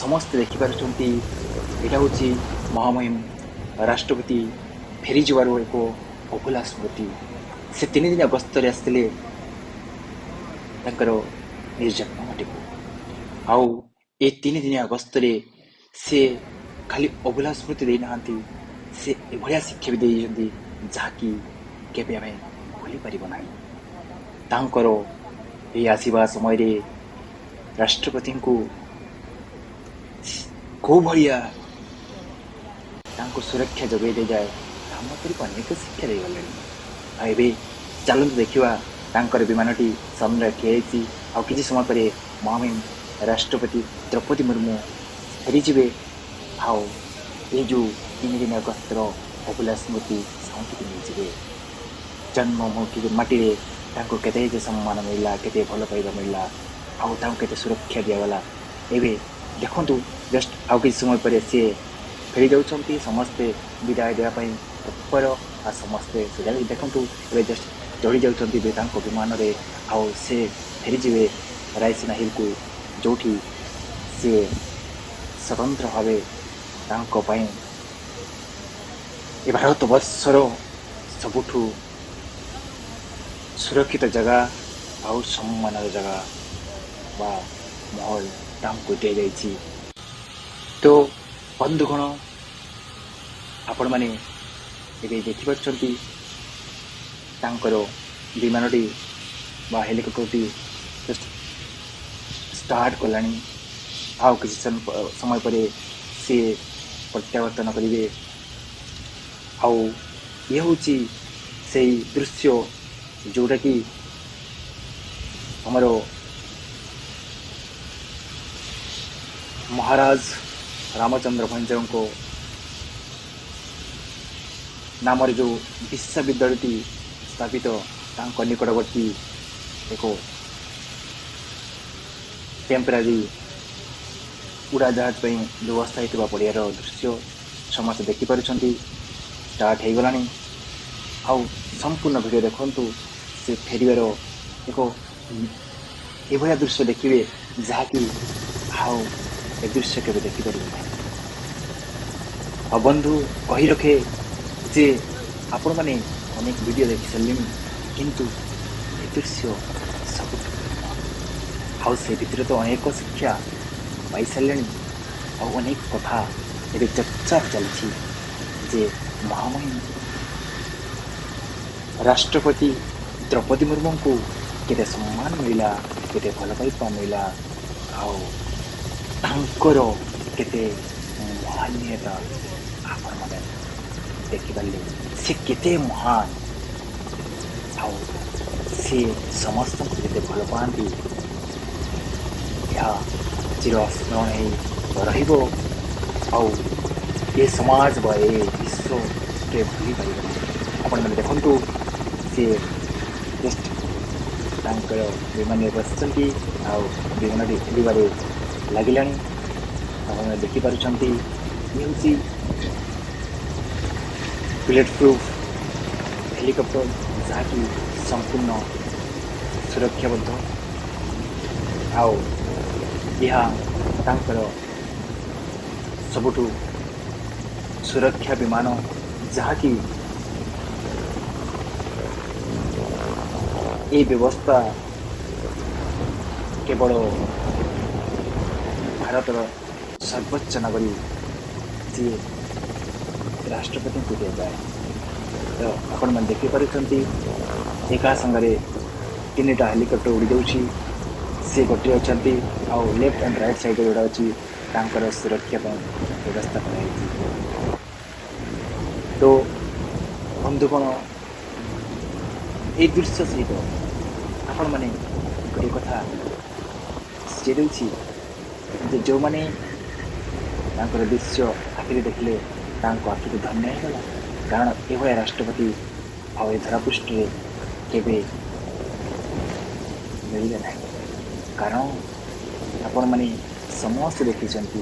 ସମସ୍ତେ ଦେଖିପାରୁଛନ୍ତି ଏଇଟା ହେଉଛି ମହାମହିମ ରାଷ୍ଟ୍ରପତି ଫେରିଯିବାର ଏକ ଅଭୁଲା ସ୍ମୃତି। ସେ 3 ଦିନିଆ ଗସ୍ତରେ ଆସିଥିଲେ ତାଙ୍କର ନିଜ ଜନ୍ମମାଟିକୁ। ଆଉ ଏ 3 ଦିନିଆ ଗସ୍ତରେ ସେ ଖାଲି ଅଭୁଲା ସ୍ମୃତି ଦେଇନାହାନ୍ତି, ସେ ଏଭଳିଆ ଶିକ୍ଷା ବି ଦେଇଛନ୍ତି ଯାହାକି କେବେ ଆମେ ଭୁଲି ପାରିବ ନାହିଁ। ତାଙ୍କର ଏହି ଆସିବା ସମୟରେ ରାଷ୍ଟ୍ରପତିଙ୍କୁ କୋଉ ଭଳିଆ ତାଙ୍କୁ ସୁରକ୍ଷା ଯୋଗାଇ ଦିଆଯାଏ ତାହା ମଧ୍ୟରେ ଅନେକ ଶିକ୍ଷା ଦେଇଗଲେଣି। ଆଉ ଏବେ ଚାଲନ୍ତୁ ଦେଖିବା ତାଙ୍କର ବିମାନଟି ସାମ୍ନାରେ ଠିଆ ହେଇଛି। ଆଉ କିଛି ସମୟ ପରେ ମହାମହିମ ରାଷ୍ଟ୍ରପତି ଦ୍ରୌପଦୀ ମୁର୍ମୁ ଫେରିଯିବେ। ଆଉ ଏ ଯେଉଁ 3 ଦିନିଆ ଗସ୍ତର ଅଭୁଲା ସ୍ମୃତି ସାଉଁଟିକି ନେଇଯିବେ। ଜନ୍ମଭୂମି ମାଟିରେ ତାଙ୍କୁ କେତେ ଯେ ସମ୍ମାନ ମିଳିଲା, କେତେ ଭଲ ପାଇବା ମିଳିଲା, ଆଉ ତାଙ୍କୁ କେତେ ସୁରକ୍ଷା ଦିଆଗଲା। ଏବେ ଦେଖନ୍ତୁ ଜଷ୍ଟ ଆଉ କିଛି ସମୟ ପରେ ସିଏ ଫେରି ଯାଉଛନ୍ତି। ସମସ୍ତେ ବିଦାୟ ଦେବା ପାଇଁ ତତ୍ପର। ଆଉ ସମସ୍ତେ ଦେଖନ୍ତୁ ଏବେ ଜଷ୍ଟ ଚଢ଼ି ଯାଉଛନ୍ତି ତାଙ୍କ ବିମାନରେ। ଆଉ ସେ ଫେରିଯିବେ ରାଇସିନା ହିଲ୍କୁ, ଯେଉଁଠି ସିଏ ସ୍ୱତନ୍ତ୍ର ଭାବେ ତାଙ୍କ ପାଇଁ ଏ ଭାରତ ବର୍ଷର ସବୁଠୁ ସୁରକ୍ଷିତ ଜାଗା ଆଉ ସମ୍ମାନର ଜାଗା ବା ମହଲ ତାଙ୍କୁ ଦିଆଯାଇଛି। ତ ବନ୍ଧୁଗଣ, ଆପଣମାନେ ଏବେ ଦେଖିପାରୁଛନ୍ତି ତାଙ୍କର ବିମାନଟି ବା ହେଲିକପ୍ଟରଟି ଷ୍ଟାର୍ଟ କଲାଣି। ଆଉ କିଛି ସମୟ ପରେ ସିଏ ପ୍ରତ୍ୟାବର୍ତ୍ତନ କରିବେ। ଆଉ ଇଏ ହେଉଛି ସେଇ ଦୃଶ୍ୟ ଯେଉଁଟାକି ଆମର ମହାରାଜ ରାମଚନ୍ଦ୍ର ଭଞ୍ଜଙ୍କ ନାମରେ ଯେଉଁ ବିଶ୍ୱବିଦ୍ୟାଳୟଟି ସ୍ଥାପିତ ତାଙ୍କ ନିକଟବର୍ତ୍ତୀ ଏକ ଟେମ୍ପରାରୀ ଉଡ଼ାଜାହାଜ ପାଇଁ ବ୍ୟବସ୍ଥା ହୋଇଥିବା ପଡ଼ିଆର ଦୃଶ୍ୟ ସମସ୍ତେ ଦେଖିପାରୁଛନ୍ତି। ଷ୍ଟାର୍ଟ ହେଇଗଲାଣି। ଆଉ ସମ୍ପୂର୍ଣ୍ଣ ଭିଡ଼ିଓ ଦେଖନ୍ତୁ। ସେ ଫେରିବାର ଏକ ଏଭଳିଆ ଦୃଶ୍ୟ ଦେଖିବେ ଯାହାକି ଆଉ ଏ ଦୃଶ୍ୟ କେବେ ଦେଖିପାରିବେ ନାହିଁ। ଆଉ ବନ୍ଧୁ କହି ରଖେ ଯେ ଆପଣମାନେ ଅନେକ ଭିଡ଼ିଓ ଦେଖି ସାରିଲେଣି, କିନ୍ତୁ ଏ ଦୃଶ୍ୟ ସବୁଠୁ ଭଲ। ଆଉ ସେ ଭିତରେ ତ ଅନେକ ଶିକ୍ଷା ପାଇସାରିଲେଣି। ଆଉ ଅନେକ କଥା ଏବେ ଚର୍ଚ୍ଚା ଚାଲିଛି ଯେ ମହାମହିମ ରାଷ୍ଟ୍ରପତି ଦ୍ରୌପଦୀ ମୁର୍ମୁଙ୍କୁ କେତେ ସମ୍ମାନ ମିଳିଲା, କେତେ ଭଲ ପାଇବା ମିଳିଲା, ଆଉ ତାଙ୍କର କେତେ ମହାନୀୟତା ଆପଣମାନେ ଦେଖିପାରିଲେ। ସେ କେତେ ମହାନ, ଆଉ ସେ ସମସ୍ତଙ୍କୁ କେତେ ଭଲ ପାଆନ୍ତି, ଏହା ଚିରସ୍ମରଣ ହେଇ ରହିବ। ଆଉ ଏ ସମାଜ ବା ଏ ବିଶ୍ୱ କେ ଭୁଲି ପାରିବ ନାହିଁ। ଆପଣମାନେ ଦେଖନ୍ତୁ ସେ ଜଷ୍ଟ ତାଙ୍କର ବିମାନରେ ବସିଛନ୍ତି। ଆଉ ବିମାନଟି ଉଡ଼ିବାରେ ଲାଗିଲାଣି। ଆପଣମାନେ ଦେଖିପାରୁଛନ୍ତି ଇଏ ହେଉଛି ବୁଲେଟ୍ ପ୍ରୁଫ୍ ହେଲିକପ୍ଟର, ଯାହାକି ସମ୍ପୂର୍ଣ୍ଣ ସୁରକ୍ଷାବଦ୍ଧ। ଆଉ ଏହା ତାଙ୍କର ସବୁଠୁ ସୁରକ୍ଷା ବିମାନ, ଯାହାକି এই ବ୍ୟବସ୍ଥା କେବଳ ଭାରତର ସର୍ବୋଚ୍ଚ ନାଗରିକ ଯିଏ ରାଷ୍ଟ୍ରପତିଙ୍କୁ ଦିଆଯାଏ। ତ ଆପଣମାନେ ଦେଖିପାରୁଛନ୍ତି ଏକା ସାଙ୍ଗରେ 3ଟା ହେଲିକପ୍ଟର ଉଡ଼ିଯାଉଛି। ସେ ଗୋଟିଏ ଅଛନ୍ତି, ଆଉ ଲେଫ୍ଟ ଆଣ୍ଡ ରାଇଟ୍ ସାଇଡ଼୍ରେ ଯୋଉଟା ଅଛି ତାଙ୍କର ସୁରକ୍ଷା ପାଇଁ ବ୍ୟବସ୍ଥା କରାଯାଇଛି। ତ ବନ୍ଧୁଗଣ, এই ଦୃଶ୍ୟ ସହିତ ଆପଣମାନେ ଗୋଟିଏ କଥା ଶିଖେଇ ଦେଉଛି ଯେ ଯେଉଁମାନେ ତାଙ୍କର ଦୃଶ୍ୟ ଆଖିରେ ଦେଖିଲେ ତାଙ୍କ ଆଖିକୁ ଧନ୍ୟ ହେଇଗଲା। କାରଣ ଏଭଳିଆ ରାଷ୍ଟ୍ରପତି ଆଉ ଏ ଧରାପୃଷ୍ଠରେ କେବେ ମିଳିବେ ନାହିଁ। କାରଣ ଆପଣମାନେ ସମସ୍ତେ ଦେଖିଛନ୍ତି